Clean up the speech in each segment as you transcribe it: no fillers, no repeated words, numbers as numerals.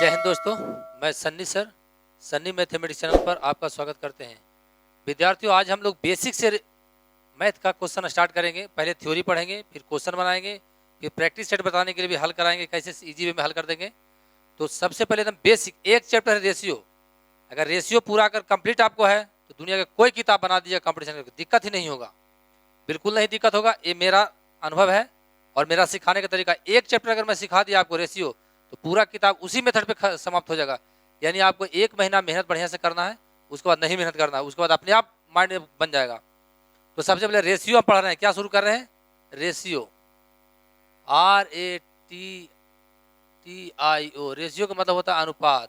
जय हिंद दोस्तों, मैं Sunny sir Sunny mathematics channel पर आपका स्वागत करते हैं। विद्यार्थियों, आज हम लोग बेसिक से मैथ का क्वेश्चन स्टार्ट करेंगे। पहले थ्योरी पढ़ेंगे, फिर क्वेश्चन बनाएंगे, फिर प्रैक्टिस सेट बताने के लिए भी हल कराएंगे, कैसे इजी वे में हल कर देंगे। तो सबसे पहले एकदम बेसिक एक चैप्टर है रेशियो। अगर रेशियो पूरा अगर कंप्लीट आपको है तो दुनिया का कोई किताब बना दीजिए कंपटीशन में, दिक्कत ही नहीं होगा, बिल्कुल नहीं दिक्कत होगा। ये मेरा अनुभव है और मेरा सिखाने का तरीका। एक चैप्टर अगर मैं सिखा दिया आपको रेशियो, तो पूरा किताब उसी मेथड पे समाप्त हो जाएगा। यानी आपको एक महीना मेहनत बढ़िया से करना है, उसके बाद नहीं मेहनत करना है, उसके बाद अपने आप माइंड बन जाएगा। तो सबसे पहले रेशियो हम पढ़ रहे हैं। क्या शुरू कर रहे हैं? Ratio, RATIO। रेशियो का मतलब होता है अनुपात।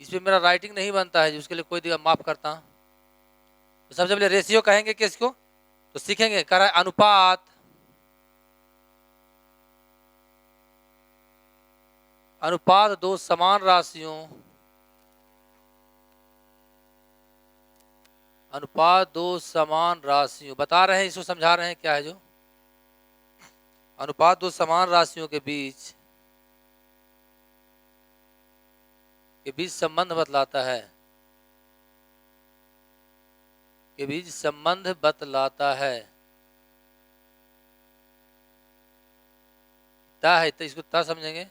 इसमें मेरा राइटिंग नहीं बनता है, जिसके लिए कोई दिक्कत माफ करता हूं। तो सबसे पहले रेशियो कहेंगे किसको, तो सीखेंगे कर अनुपात। अनुपात दो समान राशियों, अनुपात दो समान राशियों बता रहे हैं, इसको समझा रहे हैं क्या है जो अनुपात दो समान राशियों के बीच संबंध बतलाता है, के बीच संबंध बतलाता है। ता है तो इसको ता समझेंगे,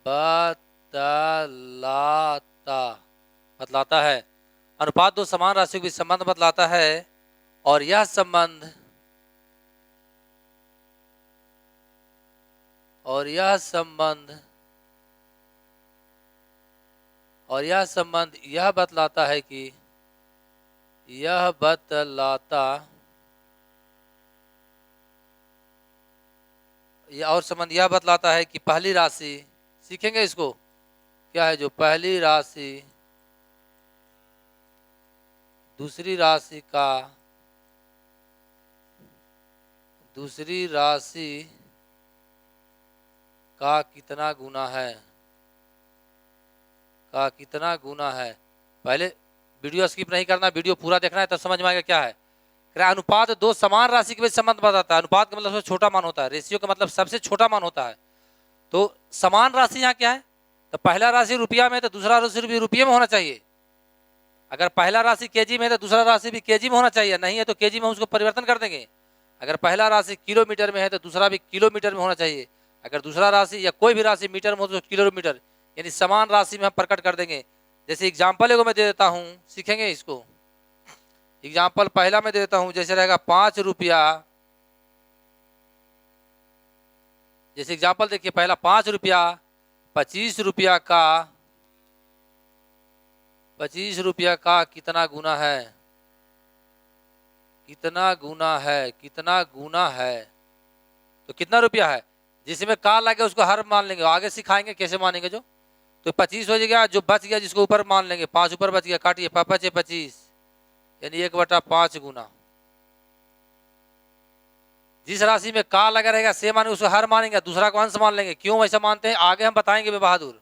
बतलाता, बतलाता है। अनुपात दो समान राशियों के बीच संबंध बतलाता है और यह संबंध यह बतलाता है कि यह बतलाता है कि पहली राशि, सीखेंगे इसको क्या है जो पहली राशि दूसरी राशि का कितना गुना है। पहले वीडियो स्किप नहीं करना, वीडियो पूरा देखना है, तब समझ में आएगा क्या है। अनुपात दो समान राशि के बीच संबंध बताता है। अनुपात का मतलब सबसे छोटा मान होता है, रेशियो का मतलब सबसे छोटा मान होता है। तो समान राशि यहाँ क्या है, तो पहला राशि रुपया में तो दूसरा राशि भी रुपये में होना चाहिए। अगर पहला राशि केजी में है तो दूसरा राशि भी केजी में होना चाहिए, नहीं है तो केजी में उसको परिवर्तन कर देंगे। अगर पहला राशि किलोमीटर में है तो दूसरा भी किलोमीटर में होना चाहिए। अगर दूसरा राशि या कोई भी राशि मीटर में हो तो किलोमीटर, यानी समान राशि में हम प्रकट कर देंगे। जैसे एग्जाम्पल एगो मैं दे देता हूँ, सीखेंगे इसको। एग्जाम्पल पहला मैं दे देता हूँ, जैसे रहेगा 5 रुपया। जैसे एग्जाम्पल देखिए, पहला 5 रुपया, 25 रुपया का कितना गुना है, तो कितना रुपया है। जिसमें का लगे उसको हर मान लेंगे, आगे सिखाएंगे कैसे मानेंगे। जो तो 25 हो जाएगा, जो बच गया जिसको ऊपर मान लेंगे, 5 ऊपर बच गया, काटिए 5 25, यानी 1/5 गुना। जिस राशि में का लगा रहेगा से माने उसको हर मानेंगे, दूसरा को अंश मान लेंगे। क्यों ऐसा मानते हैं आगे हम बताएंगे बे बहादुर,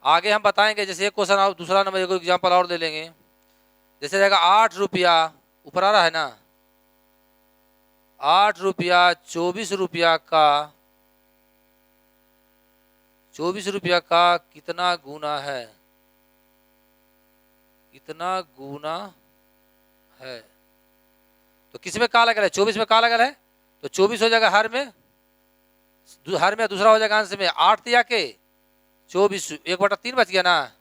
आगे हम बताएंगे। जैसे एक क्वेश्चन और दूसरा नंबर एक एग्जाम्पल और ले लेंगे। जैसे रहेगा 8 रुपया, ऊपर आ रहा है ना, 8 रुपया 24 रुपया का कितना गुना है। तो किस में का लगा है, 24 में का लगा है, तो 24 हो जाएगा हर में दूसरा हो जाएगा अंश में 8 दिया के 24, 1/3 बच गया ना,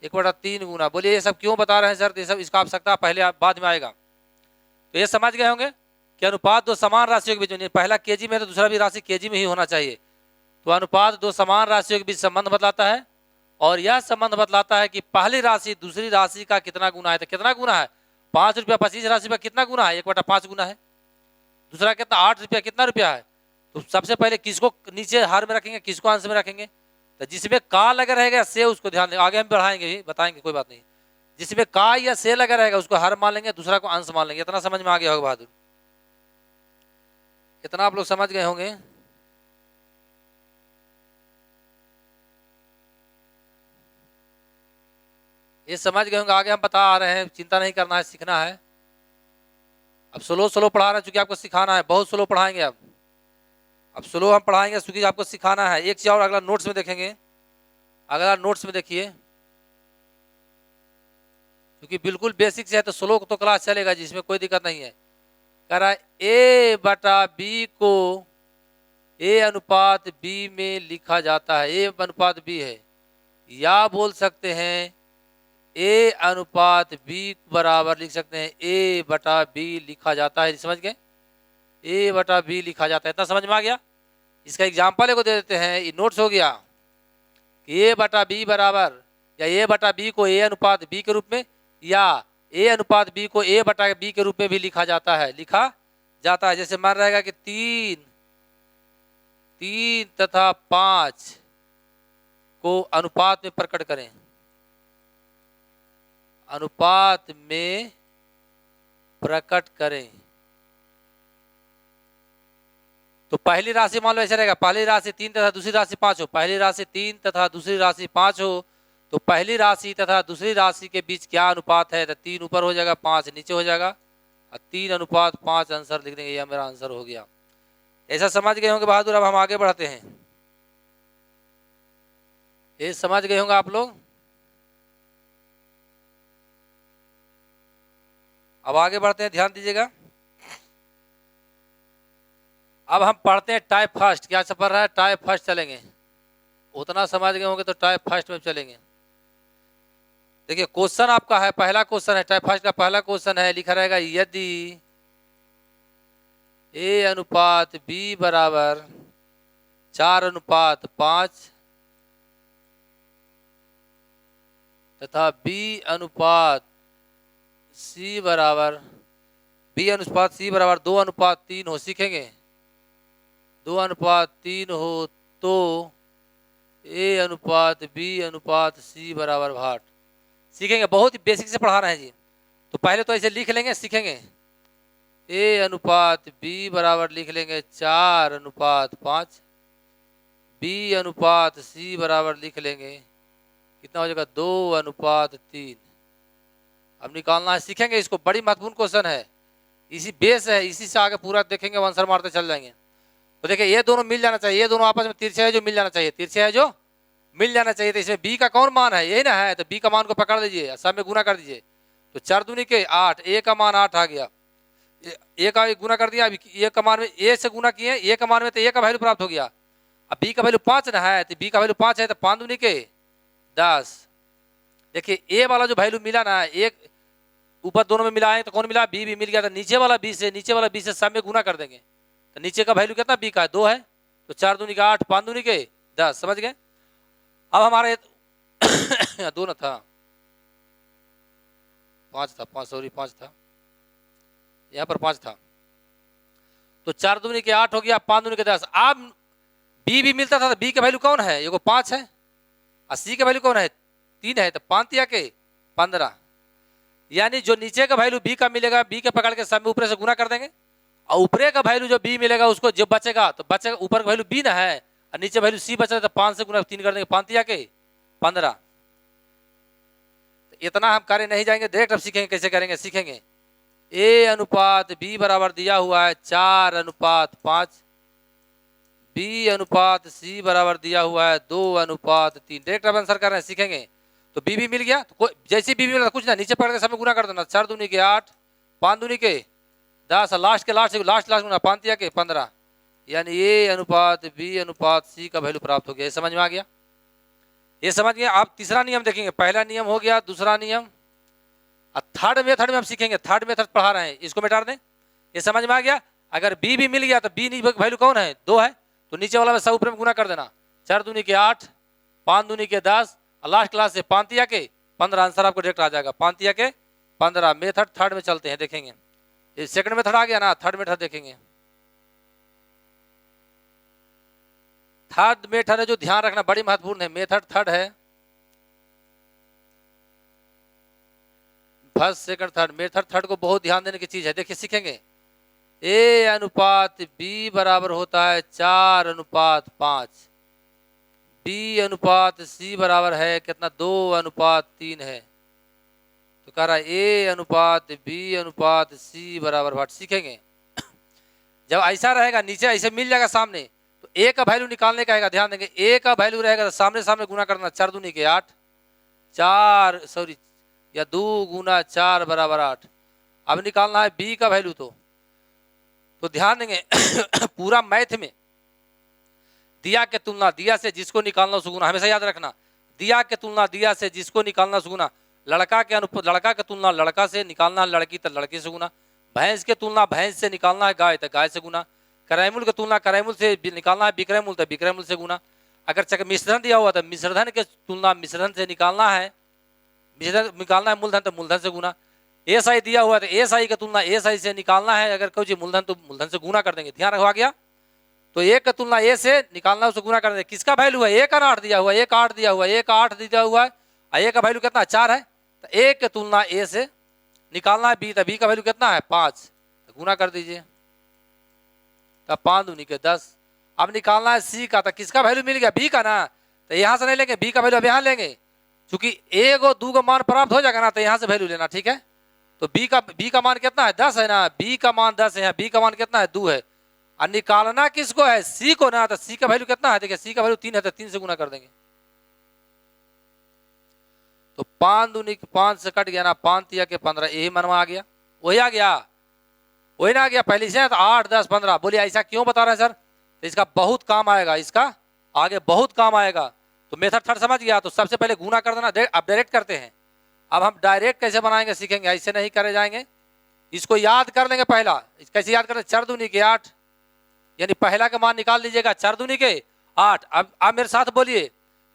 1/3 गुना। बोलिए ये सब क्यों बता रहे हैं सर, ये सब इसका आवश्यकता पहले बाद में आएगा। तो ये समझ गए होंगे कि अनुपात दो समान राशियों के बीच, पहला केजी में तो दूसरा भी राशि केजी में ही होना चाहिए। तो अनुपात दो समान राशियों के बीच संबंध बतलाता है और यह संबंध बतलाता है कि पहली राशि दूसरी राशि का कितना गुना है। तो कितना गुना है, 5 रुपया 25 राशि पर कितना गुना है, 1/5 गुना है। दूसरा कितना, 8 रुपया कितना रुपया है। तो सबसे पहले किसको नीचे हार में रखेंगे, किसको अंश में रखेंगे, तो जिसमें का लगा रहेगा से उसको ध्यान देंगे। आगे हम बढ़ाएंगे भी, बताएंगे, कोई बात नहीं। जिसमें का या से लगा रहेगा उसको हर मान लेंगे, दूसरा को अंश मान लेंगे। इतना समझ में आ गया होगा बहादुर, इतना आप लोग समझ गए होंगे। ये समझ गए होंगे, आगे हम बता आ रहे हैं, चिंता नहीं करना है, सीखना है। अब स्लो स्लो पढ़ा रहे हैं, चूंकि आपको सिखाना है, बहुत स्लो पढ़ाएंगे। अब अब स्लो हम पढ़ाएंगे क्योंकि आपको सिखाना है। एक चीज और अगला नोट्स में देखेंगे, अगला नोट्स में देखिए, क्योंकि बिल्कुल बेसिक से है तो स्लो तो क्लास चलेगा जिसमें कोई दिक्कत नहीं है। कह रहा है ए बटा बी को ए अनुपात बी में लिखा जाता है, ए अनुपात बी है, या बोल सकते हैं ए अनुपात बी बराबर लिख सकते हैं ए बटा बी लिखा जाता है। समझ गए, ए बटा बी लिखा जाता है, इतना समझ में आ गया। इसका एग्जाम्पल को दे देते हैं, ये नोट्स हो गया कि ए बटा बी बराबर, या ए बटा बी को ए अनुपात बी के रूप में, या ए अनुपात बी को ए बटा बी के रूप में भी लिखा जाता है, लिखा जाता है। जैसे मान रहेगा कि 3 तथा 5 को अनुपात में प्रकट करें, अनुपात में प्रकट करें, तो पहली राशि मान लो ऐसे रहेगा, पहली राशि 3 तथा दूसरी राशि 5 हो, पहली राशि 3 तथा दूसरी राशि 5 हो, तो पहली राशि तथा दूसरी राशि के बीच क्या अनुपात है, तो 3 ऊपर हो जाएगा 5 नीचे हो जाएगा, और 3 अनुपात 5 आंसर लिख देंगे, यह मेरा आंसर हो गया। ऐसा समझ गए होंगे बहादुर। अब हम आगे बढ़ते हैं, ये समझ गए होंगे आप लोग। अब आगे बढ़ते हैं, ध्यान दीजिएगा। अब हम पढ़ते हैं टाइप फर्स्ट। क्या पढ़ रहा है, टाइप फर्स्ट चलेंगे, उतना समझ गए होंगे तो टाइप फर्स्ट में चलेंगे। देखिए क्वेश्चन आपका है, पहला क्वेश्चन है टाइप फर्स्ट का, पहला क्वेश्चन है, लिखा रहेगा यदि ए अनुपात बी बराबर 4 अनुपात 5 तथा बी अनुपात सी बराबर 2 अनुपात 3 हो, सीखेंगे 2 अनुपात 3 हो तो ए अनुपात बी अनुपात सी बराबर भाट, सीखेंगे। बहुत ही बेसिक से पढ़ा रहे हैं जी, तो पहले तो ऐसे लिख लेंगे, सीखेंगे। ए अनुपात बी बराबर लिख लेंगे 4 अनुपात 5, बी अनुपात सी बराबर लिख लेंगे कितना हो जाएगा 2 अनुपात 3। अब निकालना है, सीखेंगे इसको, बड़ी महत्वपूर्ण क्वेश्चन है, इसी बेस है, इसी से आगे पूरा देखेंगे, आंसर मारते चल जाएंगे। तो देखिए ये दोनों मिल जाना चाहिए, ये दोनों आपस में तिरछे है जो मिल जाना चाहिए, तिरछे है जो मिल जाना चाहिए। तो इसमें बी का कौन मान है, यही ना है, तो बी का मान को पकड़ लीजिए, सब में गुना कर दीजिए, तो 4 दूनी के 8, ए का मान 8 आ गया, ए का गुना कर दिया, ए का मान में ए से गुना किए, ए का मान में तो ए का वैल्यू प्राप्त हो गया। अब बी का वैल्यू 5 ना है, तो बी का वैल्यू 5 है, तो 5 दूनी के 10। देखिए ए वाला जो वैल्यू मिला ना, एक ऊपर दोनों में मिलाए तो कौन मिला, बी भी मिल गया, तो नीचे वाला बी से सब में गुना कर देंगे, तो नीचे का वैल्यू कितना बी का है 2 है, तो 4 दूनी का 8, 5 दूनी के 10, समझ गए। अब हमारे 2 न था, 5 था, 5 था, यहाँ पर 5 था, तो 4 दूनी के 8 हो गया, 5 दूनी के 10। अब बी भी मिलता था, तो बी का वैल्यू कौन है, ये 5 है, और सी का वैल्यू कौन है 3 है, तो 5 या के 15, यानी जो नीचे का वैल्यू बी का मिलेगा, बी के पकड़ के सब में ऊपर से गुना कर देंगे, और ऊपरे का वैल्यू जो बी मिलेगा उसको जो बचेगा, तो बचेगा ऊपर का वैल्यू बी ना है और नीचे वैल्यू सी बच रहा है, तो 5 से गुना 3 कर देंगे, 5 या के 15। तो इतना हम कार्य नहीं जाएंगे, डायरेक्ट अब सीखेंगे कैसे करेंगे, सीखेंगे। ए अनुपात बी बराबर दिया हुआ है 4 अनुपात 5, बी अनुपात सी बराबर दिया हुआ है 2 अनुपात 3, डायरेक्ट अब आंसर कर रहे हैं, सीखेंगे। तो बी भी मिल गया, तो जैसे बी मिला कुछ ना, नीचे पकड़ के सब में गुना कर देना, 4 दूनी के 8, 5 दूनी के 10, लास्ट गुना 5 या के 15, यानी ए अनुपात बी अनुपात सी का वैल्यू प्राप्त हो गया। समझ में आ गया, ये समझ गए। आप तीसरा नियम देखेंगे, पहला नियम हो गया, दूसरा नियम, और थर्ड मेथड में हम सीखेंगे, थर्ड मेथड पढ़ा रहे हैं, इसको मिटा दें, ये समझ में आ गया। अगर बी भी मिल गया तो बी वैल्यू कौन है 2 है, तो नीचे वाला में सब ऊपर में गुना कर देना, 4 दूनी के 8, 5 दूनी के 10, लास्ट क्लास से 5 या के 15, आंसर आपको डायरेक्ट आ जाएगा, 5 या के 15। मेथड थर्ड में चलते हैं, देखेंगे, ये सेकंड मेथड आ गया ना, थर्ड मेथड देखेंगे। थर्ड मेथड है जो ध्यान रखना बड़ी महत्वपूर्ण है, मेथड थर्ड है, first second third, method third को बहुत ध्यान देने की चीज है। देखिए सीखेंगे, ए अनुपात बी बराबर होता है 4 अनुपात 5, बी अनुपात सी बराबर है कितना 2 अनुपात 3 है, तो कह रहा है ए अनुपात बी अनुपात सी बराबर भाट, सीखेंगे। जब ऐसा रहेगा नीचे ऐसे मिल जाएगा सामने, ए का वैल्यू निकालने का आएगा, ध्यान देंगे ए का वैल्यू रहेगा तो सामने सामने गुना करना, 4 दूनी के 8, 4 सॉरी या 2 गुना 4 बराबर 8। अब निकालना है बी का वैल्यू, तो ध्यान देंगे पूरा मैथ में दिया के तुलना दिया से जिसको निकालना उसको गुना, हमेशा याद रखना, दिया के तुलना दिया से जिसको निकालना उसको गुना, लड़का के तुलना लड़का से निकालना, लड़की तो लड़के से गुना, भैंस के तुलना भैंस से निकालना है गाय तो गाय से गुना, करैमुल की तुलना करैमुल से निकालना है विक्रयमूल तो विक्रयमूल से गुना। अगर मिश्रधन दिया हुआ तो मिश्रधन के तुलना मिश्रधन से निकालना है, मिश्रधन निकालना है मूलधन तो मूलधन से गुना। एस आई दिया हुआ तो एस आई की तुलना एस आई से निकालना है, अगर कोई मूलधन तो मूलधन से गुना कर देंगे। ध्यान रखवा गया, तो एक का तुलना ए से निकालना उसको गुना कर देंगे। किसका वैल्यू है, एक का 8 दिया हुआ, एक 8 दिया हुआ, एक 8 दिया हुआ है, ए का वैल्यू कितना 4 है, तो एक की तुलना ए से निकालना है बी, तो बी का वैल्यू कितना है 5, तो गुना कर दीजिए, तब 5 दूनी के 10। अब निकालना है सी का, तो किसका वैल्यू मिल गया बी का ना, तो यहाँ से नहीं लेंगे बी का वैल्यू, अब यहाँ लेंगे, चूंकि एक और 2 का मान प्राप्त हो जाएगा ना, तो यहाँ से वैल्यू लेना, ठीक है। तो बी का मान कितना है 10 है ना, बी का मान 10 है, बी का मान कितना है 2 है, और निकालना किसको है सी को ना, तो सी का वैल्यू कितना है, देखिए सी का वैल्यू 3 है, तो 3 से गुना कर देंगे, तो 5 दूनी 5 से कट गया ना, 5 तिया के 15, यही मनवा आ गया, वही आ गया, वही ना आ गया पहले से, तो 8 10 15। बोलिए ऐसा क्यों बता रहे हैं सर, तो इसका बहुत काम आएगा, इसका आगे बहुत काम आएगा। तो मेथड थर्ड समझ गया, तो सबसे पहले गुना कर देना, अब डायरेक्ट करते हैं। अब हम डायरेक्ट कैसे बनाएंगे सीखेंगे, ऐसे नहीं करे जाएंगे, इसको याद कर लेंगे। पहला कैसे याद करें, 4 दूनी के 8, यानी पहला का मान निकाल लीजिएगा 4 दूनी के 8। अब मेरे साथ बोलिए,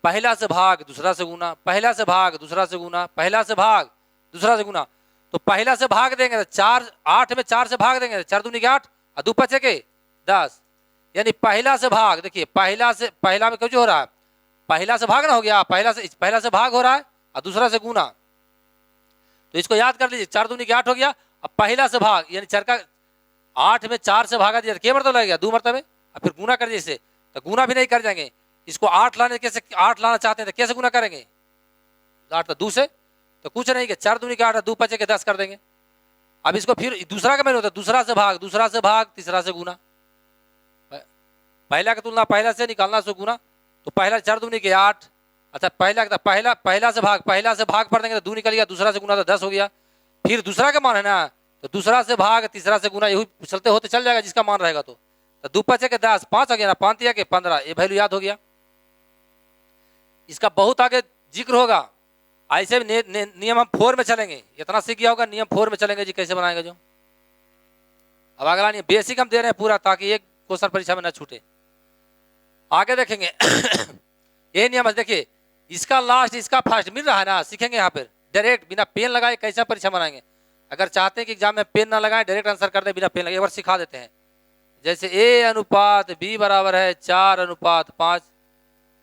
पहला से भाग दूसरा से गुना, पहला से भाग दूसरा से गुना, पहला से भाग दूसरा से गुना। तो पहला से भाग देंगे तो 4 8 में 4 से भाग देंगे, 4 दूनी के 8 और 2 5 के 10, यानी पहला से भाग, देखिए पहला में क्यों हो रहा है, पहला से भाग ना हो गया, पहला से भाग हो रहा है और दूसरा से गुना, तो इसको याद कर लीजिए, 4 दूनी के 8 हो गया। अब पहला से भाग यानी 4 का 8 में 4 से भागा दिया, क्या मतलब लगेगा 2 मरतबे, और फिर गुना कर दीजिए इसे, तो गुना भी नहीं कर जाएंगे, इसको 8 लाने कैसे 8 लाना चाहते हैं तो कैसे गुना करेंगे, 8 तो 2 से, तो कुछ नहीं कि 4 दूनी के 8 2 5 के 10 कर देंगे। अब इसको फिर दूसरा का मैंने होता है, दूसरा से भाग तीसरा से गुना, पहला की तुलना पहला से निकालना सो गुना, तो पहला 4 दूनी के 8, अच्छा पहला से भाग पढ़ देंगे तो 2 निकल गया, दूसरा से गुना तो 10 हो गया, फिर दूसरा का मान है ना, तो दूसरा से भाग तीसरा से गुना, यही चलते होते चल जाएगा जिसका मान रहेगा, तो 2 5 के 10 5 हो गया ना, 5 तिया के 15, ये वैल्यू याद हो गया। इसका बहुत आगे जिक्र होगा, ऐसे नियम हम 4 में चलेंगे, इतना सीख गया होगा, नियम 4 में चलेंगे जी कैसे बनाएंगे जो। अब अगला नियम बेसिक हम दे रहे हैं पूरा, ताकि एक क्वेश्चन परीक्षा में न छूटे। आगे देखेंगे ये नियम देखिए, इसका लास्ट इसका फर्स्ट मिल रहा है ना, सीखेंगे यहाँ पर डायरेक्ट बिना पेन लगाए कैसे परीक्षा बनाएंगे। अगर चाहते हैं कि एग्जाम में पेन ना लगाएं, डायरेक्ट आंसर कर दें बिना पेन लगाए, एक बार सिखा देते हैं। जैसे ए अनुपात बी बराबर है 4 अनुपात 5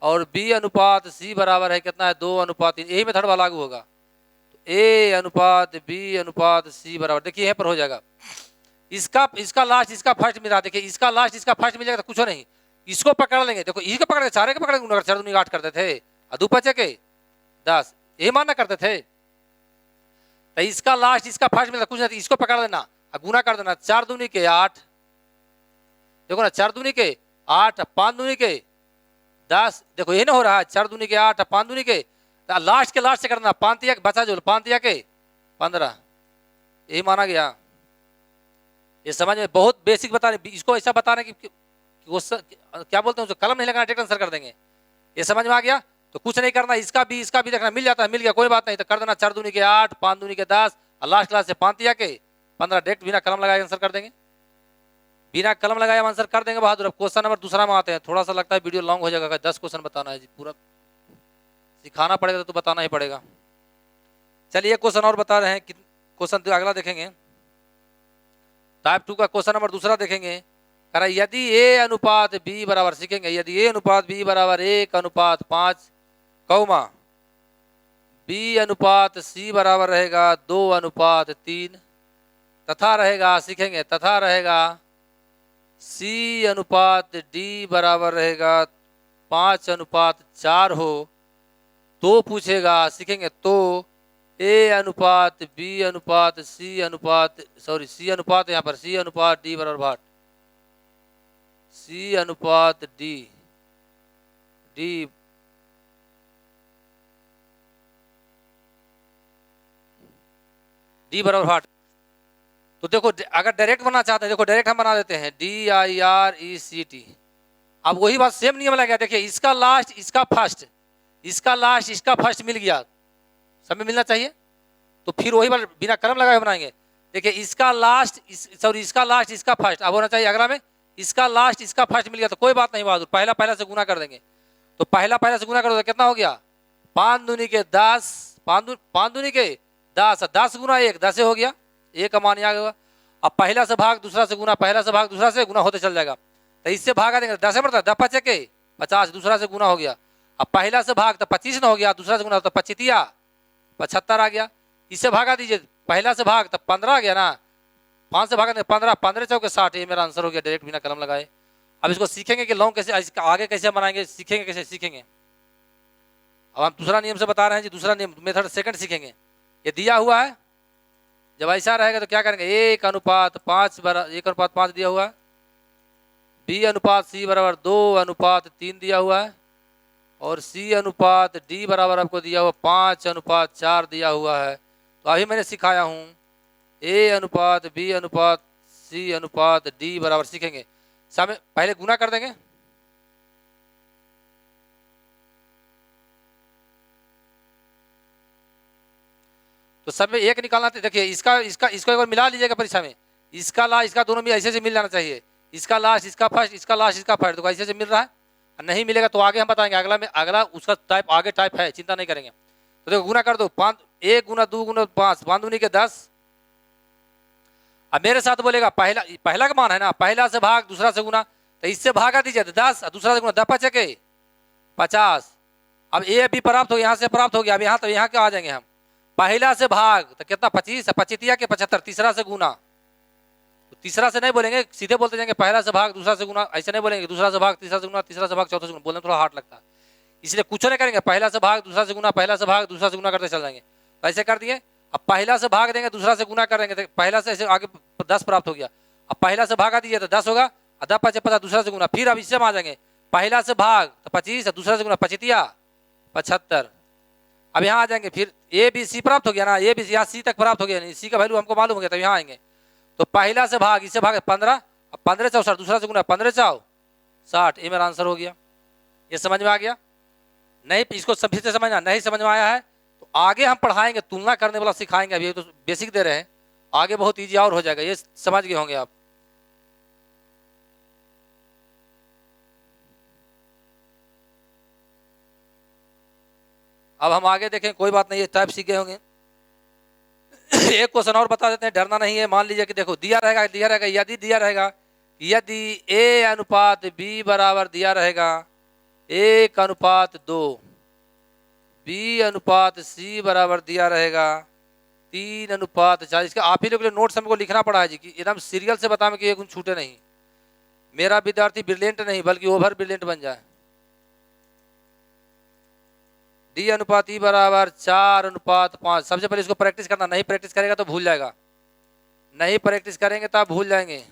और बी अनुपात सी बराबर है कितना है 2 अनुपात 3, यही मेथड वाला लागू होगा। तो ए अनुपात बी अनुपात सी बराबर, देखिए यहाँ पर हो जाएगा, इसका लास्ट इसका फर्स्ट मिल रहा, देखिए इसका लास्ट इसका फर्स्ट मिल जाएगा तो कुछ नहीं, इसको पकड़ लेंगे, देखो इसको पकड़ के सारे के पकड़ेंगे, अगर 4 दूनी 8 करते थे और 2 5 के 10 यही मानना करते थे, तो इसका लास्ट इसका फर्स्ट मिलता कुछ नहीं, इसको पकड़ लेना और गुना कर देना, 4 दूनी के 8, देखो ना 4 दूनी के 8 5 दूनी के 10, देखो ये ना हो रहा है 4 दूनी के 8 5 दूनी के, लास्ट के लास्ट से करना, 5 तिया बचा जो 5 तिया के 15, यही माना गया। ये समझ में बहुत बेसिक बता रहे, इसको ऐसा बता रहे कि वो क्या बोलते हैं, कलम नहीं लगाना डायरेक्ट आंसर कर देंगे, ये समझ में आ गया। तो कुछ नहीं करना, इसका भी देखना, मिल जाता है मिल गया कोई बात नहीं, तो कर देना 4 दूनी के 8 5 दूनी के 10 और लास्ट क्लास से 5 तिया के 15, डायरेक्ट बिना कलम लगाए आंसर कर देंगे, बिना कलम लगाए आंसर कर देंगे बहादुर। अब क्वेश्चन नंबर दूसरा में आते हैं, थोड़ा सा लगता है वीडियो लॉन्ग हो जाएगा, 10 क्वेश्चन बताना है जी, पूरा सिखाना पड़ेगा तो बताना ही पड़ेगा। चलिए क्वेश्चन और बता रहे हैं, क्वेश्चन अगला देखेंगे, टाइप 2 का क्वेश्चन नंबर दूसरा देखेंगे। कह रहा यदि ए अनुपात बी बराबर, सीखेंगे यदि ए अनुपात बी बराबर 1 अनुपात 5 कौमा बी अनुपात सी बराबर रहेगा 2 अनुपात 3 तथा रहेगा, सीखेंगे तथा रहेगा सी अनुपात डी बराबर रहेगा 5 अनुपात 4 हो, तो पूछेगा, सीखेंगे तो ए अनुपात बी अनुपात सी अनुपात सी अनुपात यहाँ पर सी अनुपात डी बराबर 8, सी अनुपात डी, डी डी बराबर 8। तो देखो अगर डायरेक्ट बनना चाहते हैं, देखो डायरेक्ट हम बना देते हैं DIRECT। अब वही बात सेम नियम लग गया। देखिए इसका लास्ट इसका फर्स्ट, इसका लास्ट इसका फर्स्ट मिल गया, सब में मिलना चाहिए। तो फिर वही बात बिना कलम लगाए बनाएंगे। देखिए इसका लास्ट सॉरी इसका लास्ट इसका फर्स्ट, अब होना चाहिए अगला में इसका लास्ट इसका फर्स्ट मिल गया तो कोई बात नहीं बहादुर, पहला पहला से गुना कर देंगे। तो पहला पहला से गुना कर दो तो कितना हो गया 5 दूनी के 10, 5 दूनी के 10, 10 गुना 1 10 हो गया, 1 का मान आ गया। अब पहला से भाग दूसरा से गुना, पहला से भाग दूसरा से गुना होते चल जाएगा। तो इससे भागा देंगे 10 बढ़ता 10 5 के 50, दूसरा से गुना हो गया। अब पहला से भाग तो 25 ना हो गया, दूसरा से गुना तो 25 75 आ गया। इससे भागा दीजिए, पहला से भाग तो 15 आ गया ना, 5 से भागा 15, 15 चौके 60, ये मेरा आंसर हो गया डायरेक्ट बिना कलम लगाए। अब इसको सीखेंगे कि लॉन्ग कैसे आगे कैसे बनाएंगे, सीखेंगे कैसे सीखेंगे। अब हम दूसरा नियम से बता रहे हैं जी, दूसरा नियम मेथड सेकंड सीखेंगे। ये दिया हुआ है, जब ऐसा रहेगा तो क्या करेंगे 1 अनुपात 5 बराबर 1 अनुपात 5 दिया हुआ है, B अनुपात C बराबर 2 अनुपात 3 दिया हुआ है, और C अनुपात D बराबर आपको दिया हुआ 5 अनुपात 4 दिया हुआ है। तो अभी मैंने सिखाया हूँ A अनुपात B अनुपात C अनुपात D बराबर सीखेंगे। सामने पहले गुना कर देंगे, तो सब में 1 निकालना। देखिए इसका इसका इसको एक बार मिला लीजिएगा परीक्षा में, इसका लास्ट इसका दोनों में ऐसे से मिल जाना चाहिए, इसका लास्ट इसका फर्स्ट, इसका लास्ट इसका फर्स्ट, तो ऐसे से मिल रहा है। नहीं मिलेगा तो आगे हम बताएंगे, अगला में अगला उसका टाइप आगे टाइप है, चिंता नहीं करेंगे। तो देखो गुना कर दो 5 1 गुना 2 गुना 5, 5 दूनी के 10। अब मेरे साथ बोलेगा पहला पहला का मान है ना, पहला से भाग दूसरा से गुना, तो इससे भागा दीजिए 10, दूसरा से गुना 10 5 के 50। अब ए बी प्राप्त हो, यहाँ से प्राप्त हो गया। अब यहाँ तो यहाँ क्या आ जाएंगे हम, पहला से भाग तो कितना 25, 25 के 75, तीसरा से गुना। तो तीसरा से नहीं बोलेंगे, सीधे बोलते जाएंगे पहला से भाग दूसरा से गुना, ऐसे नहीं बोलेंगे दूसरा से भाग तीसरा से गुना, तीसरा से भाग चौथा से गुना, बोलने थोड़ा हार्ड लगता है, इसलिए कुछ नहीं करेंगे, पहला से भाग दूसरा से गुना, पहला से भाग दूसरा से गुना करते चल जाएंगे। तो ऐसे कर दिए। अब पहला से भाग देंगे दूसरा से गुना करेंगे तो पहला से ऐसे आगे 10 प्राप्त हो गया। अब पहला से भागा दीजिए तो 10 होगा, 10 5 50 दूसरा से गुना। फिर अब इससे आ जाएंगे पहला से भाग तो 25, दूसरा से गुना 25 75। अब यहाँ आ जाएंगे, फिर ए बी सी प्राप्त हो गया ना, ए बी सी यहाँ सी तक प्राप्त हो गया, सी का वैल्यू हमको मालूम हो गया, तब यहाँ आएंगे। तो पहला से भाग इससे भाग 15, अब 15 4 60, दूसरा से गुना 15 4 60, ये मेरा आंसर हो गया। ये समझ में आ गया? नहीं इसको फिर से समझना, नहीं समझ में आया है तो आगे हम पढ़ाएंगे, तुलना करने वाला सिखाएंगे। अभी तो बेसिक दे रहे हैं, आगे बहुत ईजी और हो जाएगा, ये समझ गए होंगे आप। अब हम आगे देखें, कोई बात नहीं, ये टाइप सीख गए होंगे। एक क्वेश्चन और बता देते हैं, डरना नहीं है। मान लीजिए कि देखो दिया रहेगा यदि दिया रहेगा यदि A अनुपात B बराबर दिया रहेगा 1 अनुपात 2, B अनुपात C बराबर दिया रहेगा 3 अनुपात 4। इसका आप ही लोग के लिए नोट्स हमको लिखना पड़ा है जी, कि एकदम सीरियल से बताएं कि एक छूटे नहीं, मेरा विद्यार्थी ब्रिलियंट नहीं बल्कि ओवर ब्रिलियंट बन जाए। D अनुपात E बराबर 4 अनुपात 5। सबसे पहले इसको प्रैक्टिस करना, नहीं प्रैक्टिस करेगा तो भूल जाएगा, नहीं प्रैक्टिस करेंगे तो आप भूल जाएंगे।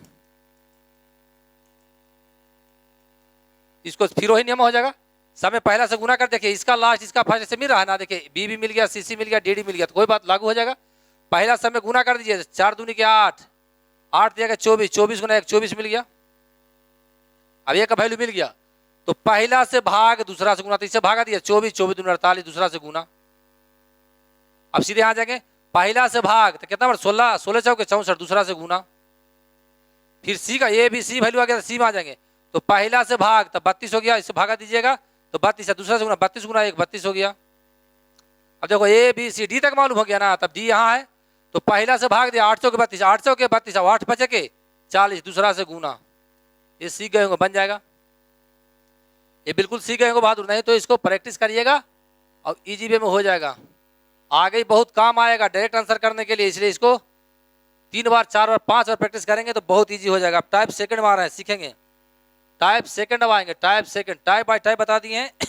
इसको फिर वही नियम हो जाएगा, सब में पहला से गुना कर। देखिए इसका लास्ट इसका फर्स्ट से मिल रहा है ना, देखिए बी भी मिल गया, सी सी मिल गया, डी डी मिल गया, तो कोई बात लागू हो जाएगा। पहला सब में गुना कर दीजिए, 4 दूनी के 8, 8 दिया 24, 24 गुना 1 24 मिल गया। अब एक का वैल्यू मिल गया तो पहला से भाग दूसरा से गुना, तो इससे भागा दिया 24, 24 दूनी 48, दूसरा से गुना। अब सीधे आ जाएंगे पहला से भाग तो कितना 16, 16 चौके 64, दूसरा से गुना। फिर सी का ए बी सी वैल्यू आ गया, सी में आ जाएंगे तो पहला से भाग तो 32 हो गया, इससे भागा दीजिएगा तो 32 है, दूसरा से गुना 32 गुना 1 32 हो गया। अब देखो ए बी सी डी तक मालूम हो गया ना, तब डी यहाँ है तो पहला से भाग दिया 8 चौके 32, 8 चौके 32, 8 5 के 40, दूसरा से गुना। ये सीख गए होंगे, बन जाएगा, ये बिल्कुल सीख गए होंगे बहादुर। नहीं तो इसको प्रैक्टिस करिएगा और इजी वे में हो जाएगा, आगे बहुत काम आएगा डायरेक्ट आंसर करने के लिए। इसलिए इसको 3 बार 4 बार 5 बार प्रैक्टिस करेंगे तो बहुत इजी हो जाएगा। आप टाइप सेकंड में आ रहे हैं, सीखेंगे टाइप सेकंड अब आएंगे, type second type bye type बता दिए हैं।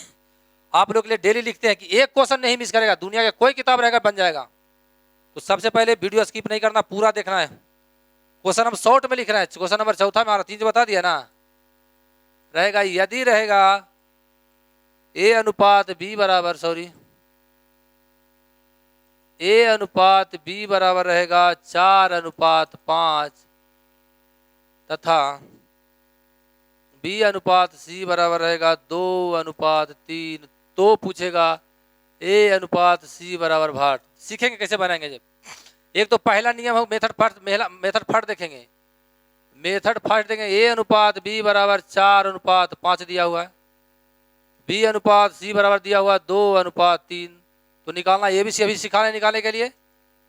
आप लोग के लिए डेली लिखते हैं कि एक क्वेश्चन नहीं मिस करेगा, दुनिया का कोई किताब रहेगा बन जाएगा। तो सबसे पहले वीडियो स्किप नहीं करना, पूरा देखना है। क्वेश्चन हम शॉर्ट में लिख रहे हैं, क्वेश्चन नंबर 4 में आ रहा, 3 बता दिया ना, रहेगा, यदि रहेगा ए अनुपात बी बराबर, ए अनुपात बी बराबर रहेगा 4:5 तथा बी अनुपात सी बराबर रहेगा 2:3, तो पूछेगा ए अनुपात सी बराबर भाट। सीखेंगे कैसे बनाएंगे। जब एक तो पहला नियम हो मेथड फर्स्ट देखेंगे। मेथड फर्स्ट देखेंगे, ए अनुपात बी बराबर 4:5 दिया हुआ है, बी अनुपात सी बराबर दिया हुआ 2:3, तो निकालना ये भी अभी सिखा रहे निकालने के लिए।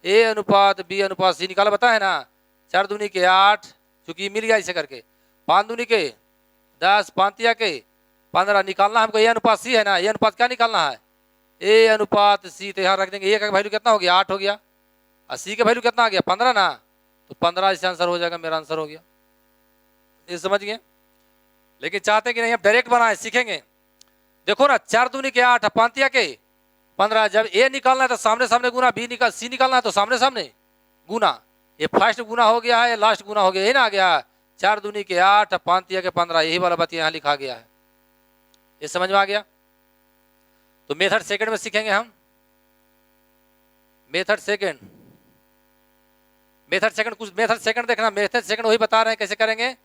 ए अनुपात बी अनुपात सी निकाला बताए ना, 4 दूनी के 8, चूंकि मिल गया इसे करके, 5 दूनी के 10, 5 के 15 निकालना हमको। ए अनुपात सी है ना, ए अनुपात क्या निकालना है, ए अनुपात सी, तो यहाँ रख देंगे। ए का वैल्यू कितना हो गया 8 हो गया, और सी का वैल्यू कितना आ गया 15 ना, तो 15 इससे आंसर हो जाएगा, मेरा आंसर हो गया। ये समझ गए। लेकिन चाहते कि नहीं हम डायरेक्ट बनाए, सीखेंगे। देखो ना 4 दूनी के 8, 5 के 15, जब ए निकालना है तो सामने सामने गुना, सी निकालना है तो सामने सामने गुना। ये फर्स्ट गुना हो गया है, लास्ट गुना हो गया, यही ना आ गया 4 दूनी के 8, 5 के 15, यही वाला बात यहाँ लिखा गया है। ये समझ में आ गया। तो मेथड सेकंड में सीखेंगे हम। मेथड सेकंड देखना, मेथड सेकंड वही बता रहे हैं कैसे करेंगे।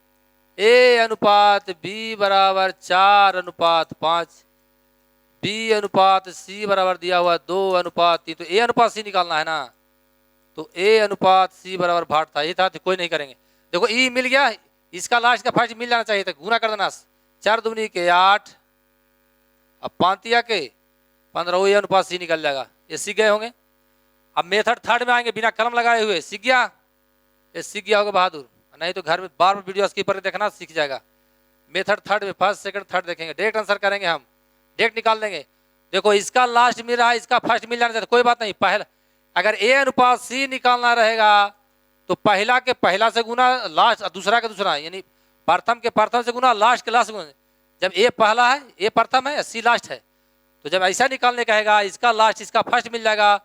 ए अनुपात बी बराबर 4:5, बी अनुपात सी बराबर दिया हुआ 2:3, तो ए अनुपात सी निकालना है ना, तो ए अनुपात सी बराबर भाट था, ये था, तो कोई नहीं करेंगे। देखो ई मिल गया, इसका लास्ट का फर्स्ट मिल जाना चाहिए, तो गुना कर देना, 4 दूनी के 8 अब 5 के 15, वो ए अनुपात सी निकल जाएगा। ये सीख गए होंगे। अब मेथड थर्ड में आएंगे, बिना कलम लगाए हुए। सीख गया, ये सीख गया होगा बहादुर, नहीं तो घर में बार बार वीडियो स्किप करके देखना, सीख जाएगा। मेथड थर्ड में फर्स्ट सेकंड थर्ड देखेंगे, डायरेक्ट आंसर करेंगे हम, डायरेक्ट निकाल देंगे। देखो इसका लास्ट मिल रहा है, इसका फर्स्ट मिल जाना चाहिए, कोई बात नहीं। पहला अगर ए अनुपात सी निकालना रहेगा तो पहला के पहला से गुना, लास्ट दूसरा के दूसरा, यानी प्रथम के प्रथम से गुना, लास्ट के लास्ट से गुना। जब ए पहला है, ए प्रथम है, सी लास्ट है, तो जब ऐसा निकालने कहेगा, इसका लास्ट इसका फर्स्ट मिल जाएगा,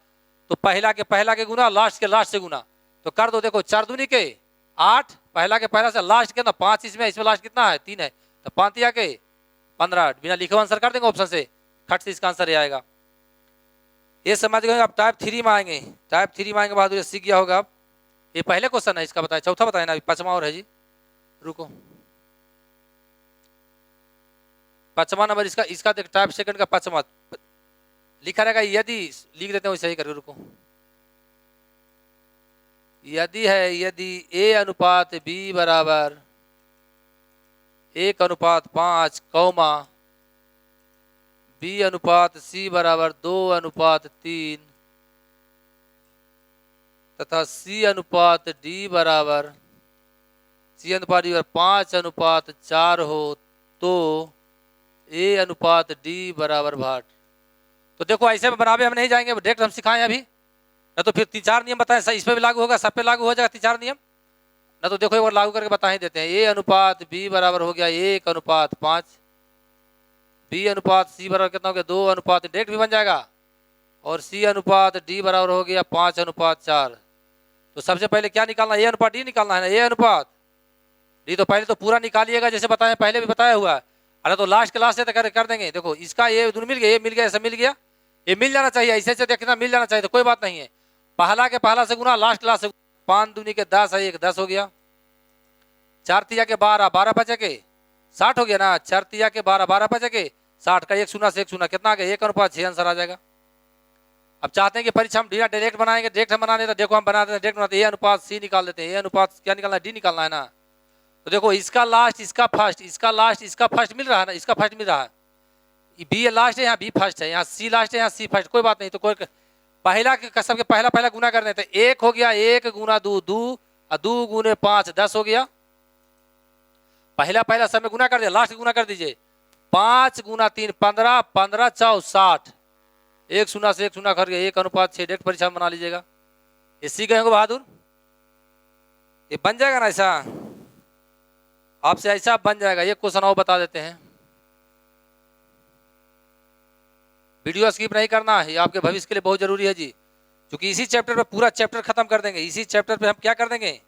तो पहला के गुना, लास्ट के लास्ट से गुना। तो कर दो, देखो 4 दूनी के 8, पहला के पहला से लास्ट कितना 5, इसमें लास्ट कितना है 3 है, तो 5 के 15, बिना लिखे आंसर कर देंगे ऑप्शन से, खट से इसका आंसर ये आएगा। ये समझ गए। अब टाइप 3 में आएंगे, टाइप 3 में आएंगे बहादुर, सीख गया होगा। ये पहले क्वेश्चन है, इसका बताया, चौथा बताया ना, अभी 5वां और है जी, रुको 5वां नंबर इसका देख, टाइप सेकंड का 5वां लिखा रहेगा। यदि लिख देते हैं वैसे ही करके, रुको। यदि है, यदि ए अनुपात बी बराबर 1:5, कौमा बी अनुपात सी बराबर 2:3 तथा सी अनुपात डी बराबर 5:4 हो, तो ए अनुपात डी बराबर भाट। तो देखो ऐसे में बनावे हम नहीं जाएंगे, डायरेक्ट हम सिखाएं अभी, ना तो फिर 3-4 नियम बताएं, इस पे भी लागू होगा, सब पे लागू हो जाएगा 3-4 नियम, ना तो देखो एक बार लागू करके बता ही देते हैं। ए अनुपात बी बराबर हो गया 1:5, बी अनुपात सी बराबर कितना हो गया 2:3, डायरेक्ट भी बन जाएगा, और सी अनुपात डी बराबर हो गया 5:4। तो सबसे पहले क्या निकालना, ए अनुपात डी निकालना है ना, ए अनुपात डी। तो पहले तो पूरा निकालिएगा जैसे बताया, पहले भी बताया हुआ है, अरे तो लास्ट के लास्ट से कर देंगे। देखो इसका ये दोनों मिल गया, ये मिल गया, ऐसा मिल गया, ये मिल जाना चाहिए, ऐसे से देखना मिल जाना चाहिए, तो कोई बात नहीं है। पहला के पहला से गुना, लास्ट क्लास से 5 दूनी के 10 है, 1 10 हो गया, 4 तिया के 12, 12 बचे के 60 हो गया ना, 4 तिया के 12, 12 बचे के 60 का 1 शून्य से 1 शून्य कितना आ गया 1:6 आंसर आ जाएगा। अब चाहते हैं कि परीक्षा हम डायरेक्ट बनाएंगे, डायरेक्ट हम बनाने, तो देखो हम बनाते हैं डायरेक्ट बनाते हैं, ए अनुपात सी निकाल देते हैं, ए अनुपात क्या निकालना है डी निकालना है ना। तो देखो इसका लास्ट इसका फर्स्ट, इसका लास्ट इसका फर्स्ट मिल रहा है ना, इसका फर्स्ट मिल रहा है, बी लास्ट है, यहाँ बी फर्स्ट है, यहाँ सी लास्ट है, यहाँ सी फर्स्ट, कोई बात नहीं। तो कोई पहला के सबके पहला गुना कर देते, 1 हो गया 1 गुना 2 2 और 2 गुने 5 10 हो गया, पहला सब में गुना कर दिया, लास्ट गुना कर दीजिए, 5 गुना 3 15, 15 4 60, 1 शून्य से 1 शून्य कर गया, 1:6, डायरेक्ट परीक्षा बना लीजिएगा। ये सीख गए बहादुर, ये बन जाएगा ना ऐसा, आपसे ऐसा बन जाएगा। ये क्वेश्चन और बता देते हैं, वीडियो स्किप नहीं करना है, आपके भविष्य के लिए बहुत जरूरी है जी, क्योंकि इसी चैप्टर पे पूरा चैप्टर खत्म कर देंगे। इसी चैप्टर पे हम क्या कर देंगे,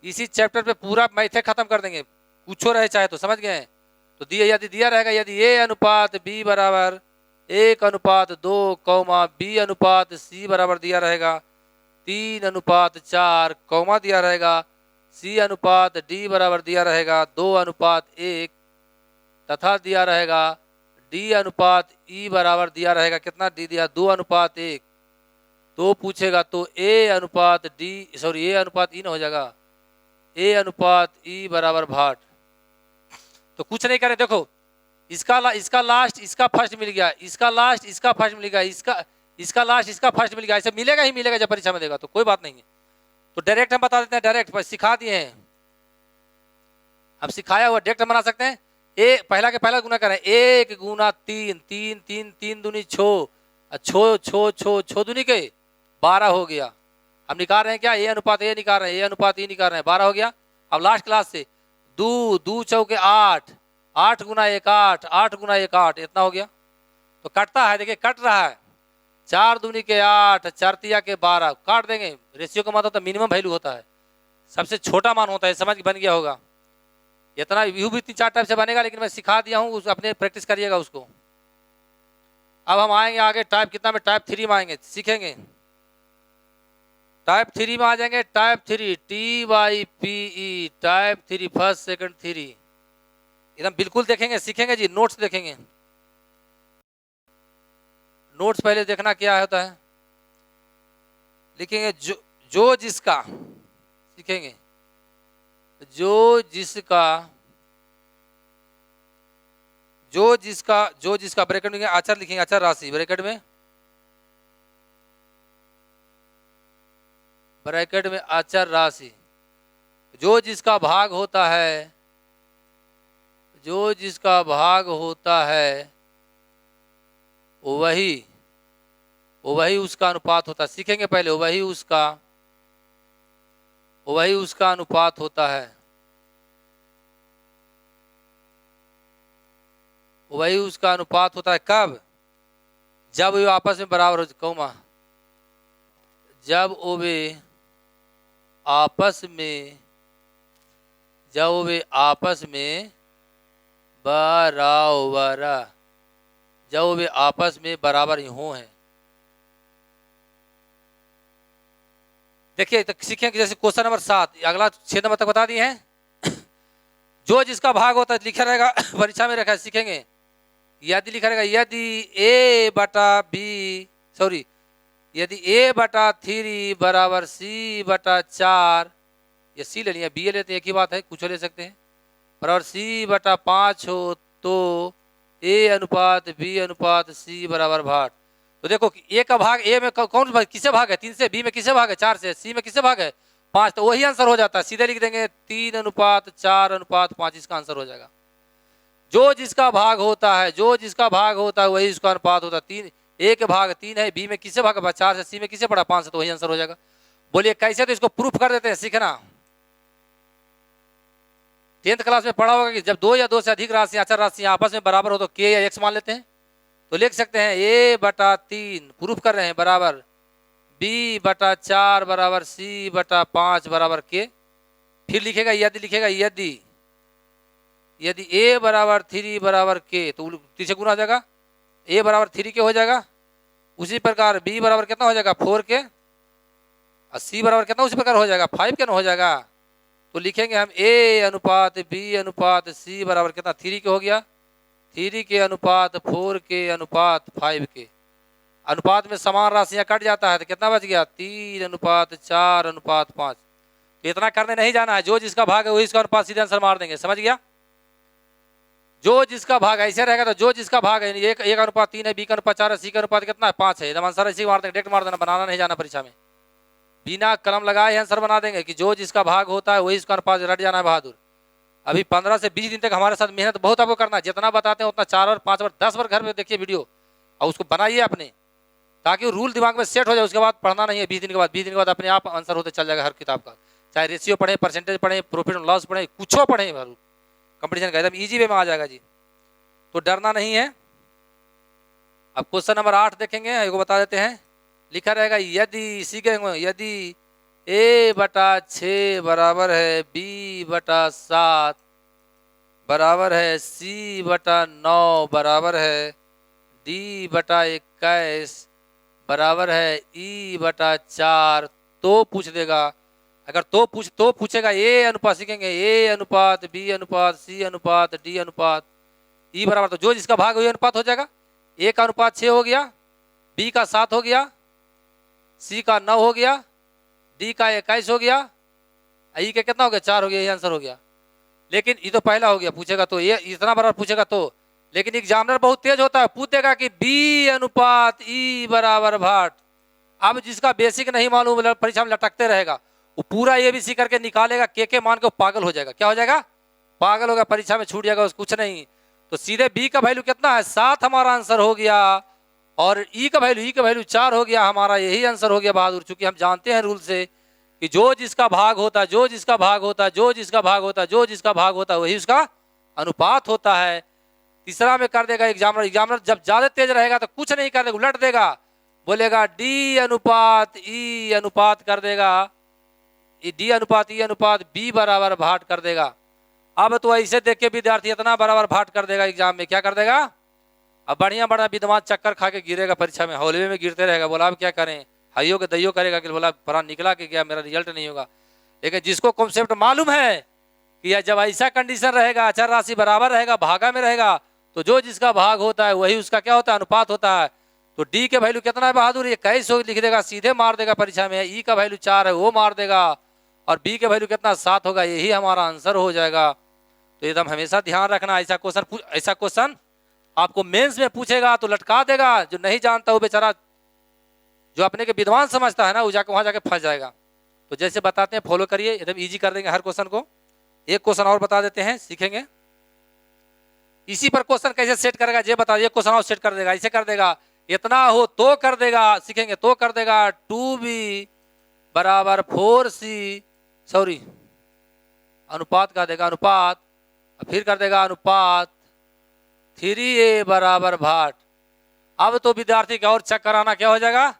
इसी चैप्टर पे पूरा मैथ खत्म कर देंगे, कुछ रहे चाहे तो, समझ गए। तो यदि दिया रहेगा यदि ए अनुपात बी बराबर 1:2 कौमा बी अनुपात सी बराबर दिया रहेगा 3:4 कौमा दिया रहेगा सी अनुपात डी बराबर दिया रहेगा 2:1 तथा दिया रहेगा डी अनुपात ई बराबर दिया रहेगा कितना डी दिया 2:1 तो पूछेगा तो ए अनुपात ई ना हो जाएगा ए अनुपात ई बराबर भाट। तो कुछ नहीं करें, देखो इसका लास्ट इसका फर्स्ट मिल गया, इसका लास्ट इसका फर्स्ट मिल गया, इसका लास्ट इसका फर्स्ट मिल गया, ऐसे मिलेगा ही मिलेगा जब परीक्षा में देगा तो कोई बात नहीं है। तो डायरेक्ट हम बता देते हैं, डायरेक्ट सिखा दिए हैं हम, सिखाया हुआ डायरेक्ट हम बना सकते हैं। ए पहला के पहला गुना करें 1 गुना 3 3 3 3 दूनी 6 6 दूनी के 12 हो गया। हम निकाल रहे हैं क्या ए अनुपात ए निकाल रहे हैं, ए अनुपात ई निकाल रहे हैं, 12 हो गया। अब लास्ट क्लास से 2 चौके 8 8 गुना 1 8 8 गुना 1 8 इतना हो गया। तो कटता है, देखिए कट रहा है, 4 दूनी के 8 4 तिया के 12 काट देंगे। रेशियो का मतलब तो मिनिमम वैल्यू होता है, सबसे छोटा मान होता है, समझ बन गया होगा। इतना व्यू भी 3-4 टाइप से बनेगा, लेकिन मैं सिखा दिया हूँ, अपने प्रैक्टिस करिएगा उसको। अब हम आएंगे आगे टाइप कितना में, टाइप 3 में आएंगे, सीखेंगे टाइप 3 में आ जाएंगे। Type 3 TYPE type 3 first second 3 एकदम बिल्कुल देखेंगे, सीखेंगे जी। नोट्स देखेंगे, नोट्स पहले देखना क्या होता है, लिखेंगे जो जिसका, सीखेंगे जो जिसका ब्रैकेट में अचर लिखेंगे, अचर राशि ब्रैकेट में अचर राशि, जो जिसका भाग होता है, जो जिसका भाग होता है वही उसका अनुपात होता है। सीखेंगे पहले वही उसका अनुपात होता है, वही उसका अनुपात होता है। कब? जब वे आपस में बराबर हो, कौमा जब वे आपस में बराबर, जब वे आपस में बराबर हो हैं। देखिए तो सीखेंगे, जैसे क्वेश्चन नंबर 7 अगला 6 नंबर तक बता दिए हैं। जो जिसका भाग होता है लिखा रहेगा, परीक्षा में रखा है, सीखेंगे। यदि लिखा रहेगा यदि ए बटा 3 बराबर C बटा 4, ये C ले लिया, बी लेते हैं, एक ही बात है, कुछ ले सकते हैं, बराबर C बटा 5 हो तो ए अनुपात बी अनुपात C बराबर भाट। तो देखो ए का भाग ए में कौन भाग, किसे भाग है 3 से, बी में किसे भाग है 4 से, सी में किसे भाग है 5, तो वही आंसर हो जाता है। सीधे लिख देंगे 3:4:5, इसका आंसर हो जाएगा। जो जिसका भाग होता है वही उसका अनुपात होता है। 3 ए के भाग 3 है, बी में किसे भाग 4 से, सी में किसे पड़ा 5 से, तो वही आंसर हो जाएगा। बोलिए कैसे, तो इसको प्रूफ कर देते हैं, सीखना। 10th क्लास में पढ़ा होगा कि जब 2 या 2 से अधिक राशि अचर राशि आपस में बराबर हो तो के या एक्स मान लेते हैं। तो लिख सकते हैं ए बटा 3 प्रूफ कर रहे हैं बराबर बी बटा 4 बराबर सी बटा 5 बराबर के। फिर लिखेगा यदि ए बराबर 3 बराबर के, तो 3 से गुना हो जाएगा, ए बराबर 3 के हो जाएगा। उसी प्रकार बी बराबर कितना हो जाएगा 4 के, और सी बराबर कितना उसी प्रकार हो जाएगा 5 के ना हो जाएगा। तो लिखेंगे हम ए अनुपात बी अनुपात सी बराबर कितना 3 के हो गया, 3 के अनुपात 4 के अनुपात 5 के। अनुपात में समान राशियां कट जाता है तो कितना बच गया 3:4:5। तो इतना करने नहीं जाना है, जो जिसका भाग है वही इसका अनुपात, सीधे आंसर मार देंगे, समझ गया। जो जिसका भाग ऐसे रहेगा तो जो जिसका भाग है 1:3 है, बी का अनुपात 4 है, सी का अनुपात कितना है 5 है, एकदम आंसर ऐसे मार देंगे, डायरेक्ट मार देना, बनाना नहीं जाना परीक्षा में, बिना कलम लगाए आंसर बना देंगे कि जो जिसका भाग होता है वही इसका अनुपात, रट जाना है बहादुर। अभी 15 से 20 दिन तक हमारे साथ मेहनत बहुत आपको करना है, जितना बताते हैं उतना 4 बार 5 बार 10 बार घर में देखिए वीडियो और उसको बनाइए अपने, ताकि रूल दिमाग में सेट हो जाए। उसके बाद पढ़ना नहीं है, 20 दिन के बाद अपने आप आंसर होते चल जाएगा हर किताब का, चाहे रेशियो पढ़े, परसेंटेज पढ़े, प्रॉफिट एंड लॉस पढ़े, कुछ पढ़े, कंपटीशन का एकदम ईजी वे में आ जाएगा जी। तो डरना नहीं है। अब क्वेश्चन नंबर 8 देखेंगे, एक बता देते हैं, लिखा रहेगा यदि a बटा 6 बराबर है b बटा 7 बराबर है C बटा 9 बराबर है D बटा 21 बराबर है E बटा 4। तो पूछ देगा, अगर तो पूछेगा ए अनुपात सीखेंगे, ए अनुपात बी अनुपात सी अनुपात डी अनुपात ई बराबर, तो जो जिसका भाग वही अनुपात हो जाएगा। ए का अनुपात 6 हो गया, बी का 7 हो गया, सी का 9 हो गया, डी का 21 हो गया, ई का कितना हो गया 4 हो गया, यही आंसर हो गया। लेकिन ये तो पहला हो गया, पूछेगा तो ये इतना बराबर पूछेगा तो। लेकिन एग्जामिनर बहुत तेज होता है, पूछेगा कि बी अनुपात ई बराबर भाट। अब जिसका बेसिक नहीं मालूम परीक्षा में लटकते रहेगा, वो पूरा ये भी सी करके निकालेगा, के मान के पागल हो जाएगा। क्या हो जाएगा? पागल होगा, परीक्षा में छूट जाएगा, कुछ नहीं। तो सीधे बी का वैल्यू कितना है 7 हमारा आंसर हो गया, और ई का वैल्यू 4 हो गया, हमारा यही आंसर हो गया बहादुर। चूंकि हम जानते हैं रूल से कि जो जिसका भाग होता है, जो जिसका भाग होता है, जो जिसका भाग होता है, जो जिसका भाग होता है, वही उसका अनुपात होता है। तीसरा में कर देगा एग्जामिनर जब ज्यादा तेज रहेगा तो कुछ नहीं कर देगा, उलट देगा, बोलेगा डी अनुपात ई अनुपात कर देगा, डी अनुपात ई अनुपात बी बराबर भाट कर देगा। अब तो ऐसे देख के विद्यार्थी इतना बराबर भाट कर देगा एग्जाम में, क्या कर देगा, अब बढ़िया बड़ा विद्वान चक्कर खा के गिरेगा परीक्षा में, हौलवे में गिरते रहेगा। बोला अब क्या करें, हाइयो के दैयो करेगा कि बोला पढ़ा निकला कि क्या मेरा रिजल्ट नहीं होगा। लेकिन जिसको कॉन्सेप्ट मालूम है कि जब ऐसा कंडीशन रहेगा, अचर राशि बराबर रहेगा, भागा में रहेगा, तो जो जिसका भाग होता है वही उसका क्या होता है, अनुपात होता है। तो डी के वैल्यू कितना है बहादुर, ये 21 लिख देगा, सीधे मार देगा परीक्षा में। ई का वैल्यू 4 है, वो मार देगा, और बी के वैल्यू कितना 7 होगा, यही हमारा आंसर हो जाएगा। तो एकदम हमेशा ध्यान रखना, ऐसा क्वेश्चन आपको मेंस में पूछेगा तो लटका देगा। जो नहीं जानता वो बेचारा, जो अपने के विद्वान समझता है ना, वो जाकर वहां जाके फंस जाएगा। तो जैसे बताते हैं फॉलो करिए, एकदम इजी कर देंगे हर क्वेश्चन को। एक क्वेश्चन और बता देते हैं, सीखेंगे इसी पर क्वेश्चन कैसे सेट करेगा, ये बता। एक क्वेश्चन और सेट कर देगा, ऐसे कर देगा, इतना हो तो कर देगा, सीखेंगे तो कर देगा 2b बराबर 4c, सॉरी अनुपात कर देगा, अनुपात, फिर कर देगा अनुपात 3a बराबर भाट। अब तो विद्यार्थी का और चेक कराना क्या हो जाएगा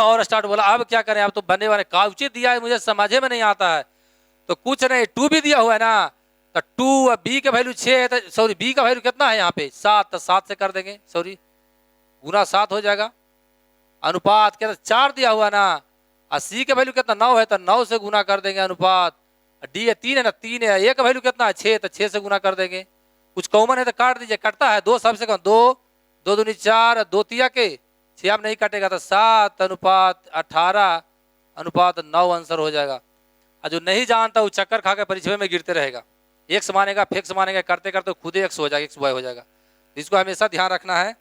और स्टार्ट। बोला अब क्या करें, अब तो बनने वाले काउचित दिया है, मुझे समझे में नहीं आता है। तो कुछ नहीं, 2 भी दिया हुआ है ना, तो 2 बी का वैल्यू 6 है, तो सॉरी बी का वैल्यू कितना है यहाँ पे 7, तो 7 से कर देंगे, सॉरी गुना 7 हो जाएगा। अनुपात क्या 4 दिया हुआ ना, और सी का वैल्यू कितना 9 है, तो 9 से गुना कर देंगे अनुपात। डी है 3 है ना, 3 है, ए का वैल्यू कितना है 6, तो 6 से गुना कर देंगे। कुछ कॉमन है तो काट दीजिए, कटता है 2 सबसे कम, 2 2 दूनी 4, 2 तिया के 6 आप नहीं काटेगा, तो 7 अनुपात 18 अनुपात 9 आंसर हो जाएगा। और जो नहीं जानता वो चक्कर खा के परीक्षा में गिरते रहेगा, एक्स मानेगा फिक्स मानेगा, करते करते खुद ही एक्स हो जाएगा, एक्स वाई हो जाएगा। इसको हमेशा ध्यान रखना है।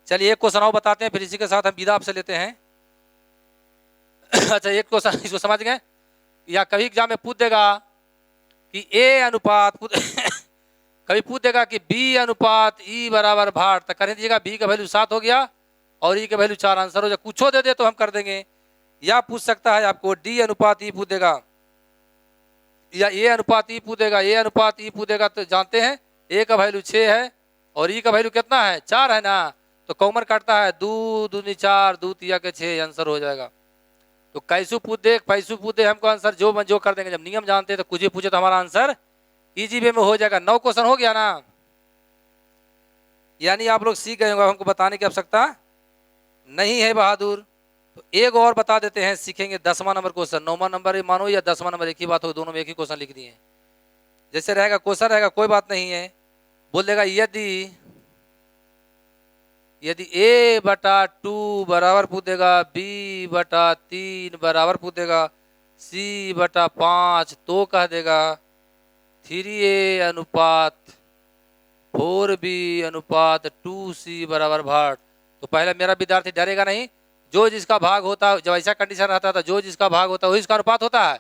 चलिए एक क्वेश्चन और बताते हैं, फिर इसी के साथ हम विदा आपसे लेते हैं। अच्छा एक क्वेश्चन इसको समझ गए, या कभी एग्जाम में पूछ देगा कि ए अनुपात कभी पूछ देगा कि बी अनुपात ई बराबर भाट, तो कर दीजिएगा बी का वैल्यू 7 हो गया और ई का वैल्यू 4 आंसर हो जाए। कुछ दे दे तो हम कर देंगे। या पूछ सकता है आपको डी अनुपात ई पूछ देगा, या ए अनुपात ई पूछ देगा, ए अनुपात ई पूछ देगा, तो जानते हैं ए का वैल्यू 6 है और ई का वैल्यू कितना है 4 है ना, तो कॉमन काटता है 2 दूनी 4, 2 तिया के 6 आंसर हो जाएगा। तो कैसू पूछ दे पैसू पूछ दे, हमको आंसर जो कर देंगे। जब नियम जानते हैं तो कुछ ही पूछे तो हमारा आंसर इजी वे में हो जाएगा। 9 क्वेश्चन हो गया ना, यानी आप लोग सीख गए होंगे, हमको बताने की आवश्यकता नहीं है बहादुर। तो एक और बता देते हैं, सीखेंगे 10वां नंबर क्वेश्चन। 9वां नंबर मानो या 10वां नंबर एक ही बात हो, दोनों में एक ही क्वेश्चन लिख दिए। जैसे रहेगा क्वेश्चन रहेगा कोई बात नहीं है, बोल देगा यदि a बटा 2 बराबर पूछ देगा, b बटा 3 बराबर पूछ देगा, c बटा 5 तो कह देगा 3a अनुपात 4b अनुपात 2c बराबर भाट। तो पहले मेरा विद्यार्थी डरेगा नहीं, जो जिसका भाग होता है, जब ऐसा कंडीशन रहता था जो जिसका भाग होता है वही इसका अनुपात होता है।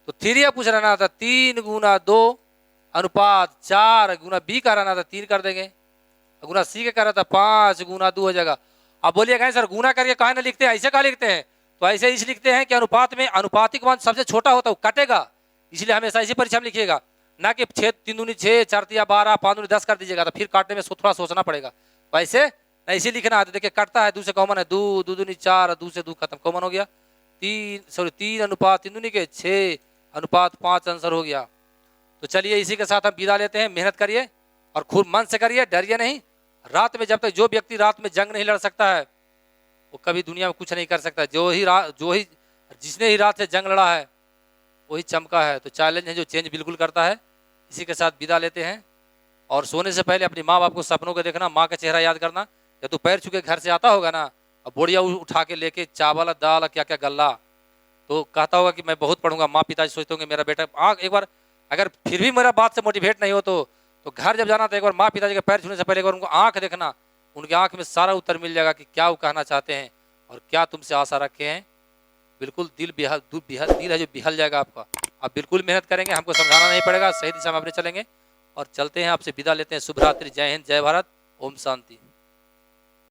तो 3 पूछ रहना था, 3 गुना 2 अनुपात 4 गुना b का रहना था 3 कर देंगे, गुना सी के कह रहा था 5 गुना 2 हो जाएगा। अब बोलिएगा सर गुना करके कहा ना लिखते हैं, ऐसे कहा लिखते हैं, तो ऐसे इस लिखते हैं कि अनुपात में अनुपातिक मान सबसे छोटा होता है वो कटेगा, इसलिए हमेशा इसी परीक्षा में लिखिएगा, ना कि 6 3 दूनी 6 4 तिया 12 5 दूनी 10 कर दीजिएगा, तो फिर काटने में थोड़ा सोचना पड़ेगा। तो ऐसे ऐसे लिखना है। तो देखिए कटता है 2 से कॉमन है 2 2 दूनी 4, 2 से 2 खत्म, कॉमन हो गया 3 अनुपात 3 दूनी के 6 अनुपात 5 आंसर हो गया। तो चलिए इसी के साथ हम विदा लेते हैं। मेहनत करिए और खूब मन से करिए, डरिए नहीं। रात में जब तक जो व्यक्ति रात में जंग नहीं लड़ सकता है वो कभी दुनिया में कुछ नहीं कर सकता। जिसने ही रात से जंग लड़ा है वही चमका है। तो चैलेंज है जो चेंज बिल्कुल करता है। इसी के साथ विदा लेते हैं। और सोने से पहले अपनी माँ बाप को सपनों को देखना, माँ का चेहरा याद करना। जब तू पैर छू के घर से आता होगा ना, और बोरिया उठा के लेके चावल दाल क्या क्या गल्ला, तो कहता होगा कि मैं बहुत पढ़ूंगा। माँ पिताजी सोचते होंगे मेरा बेटा आँख एक बार, अगर फिर भी मेरा बात से मोटिवेट नहीं हो तो घर जब जाना तो एक बार माँ पिताजी के पैर छूने से पहले एक बार उनको आँख देखना। उनकी आँख में सारा उत्तर मिल जाएगा कि क्या वो कहना चाहते हैं और क्या तुमसे आशा रखे हैं। बिल्कुल दिल है जो बिहल जाएगा आपका। आप बिल्कुल मेहनत करेंगे, हमको समझाना नहीं पड़ेगा, सही दिशा में अपने चलेंगे। और चलते हैं, आपसे विदा लेते हैं। शुभ रात्रि, जय हिंद, जय भारत, ओम शांति।